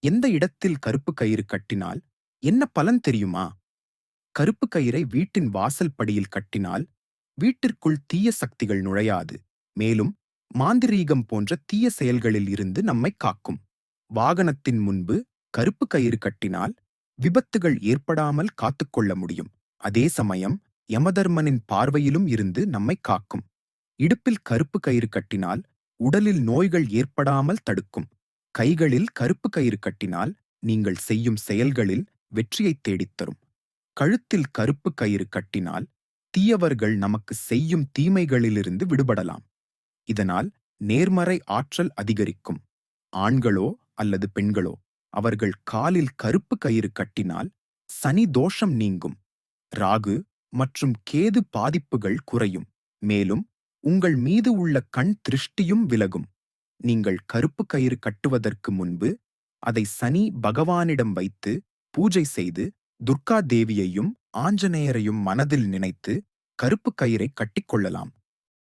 எந்த இடத்தில் கருப்பு கயிறு கட்டினால் என்ன பலன் தெரியுமா? கருப்பு கயிறை வீட்டின் வாசல் படியில் கட்டினால் வீட்டிற்குள் தீய சக்திகள் நுழையாது. மேலும் மாந்திரீகம் போன்ற தீய செயல்களில் இருந்து நம்மை காக்கும். வாகனத்தின் முன்பு கருப்பு கயிறு கட்டினால் விபத்துகள் ஏற்படாமல் காத்துக்கொள்ள முடியும். அதே சமயம் யமதர்மனின் பார்வையிலும் இருந்து நம்மை காக்கும். இடுப்பில் கருப்பு கயிறு கட்டினால் உடலில் நோய்கள் ஏற்படாமல் தடுக்கும். கைகளில் கருப்பு கயிறு கட்டினால் நீங்கள் செய்யும் செயல்களில் வெற்றியைத் தேடித்தரும். கழுத்தில் கருப்பு கயிறு கட்டினால் தீயவர்கள் நமக்கு செய்யும் தீமைகளிலிருந்து விடுபடலாம். இதனால் நேர்மறை ஆற்றல் அதிகரிக்கும். ஆண்களோ அல்லது பெண்களோ அவர்கள் காலில் கருப்பு கயிறு கட்டினால் சனி தோஷம் நீங்கும். ராகு மற்றும் கேது பாதிப்புகள் குறையும். மேலும் உங்கள் மீது உள்ள கண் திருஷ்டியும் விலகும். நீங்கள் கருப்பு கயிறு கட்டுவதற்கு முன்பு அதை சனி பகவானிடம் வைத்து பூஜை செய்து துர்கா தேவியையும் ஆஞ்சநேயரையும் மனதில் நினைத்து கருப்பு கயிறை கட்டிக்கொள்ளலாம்.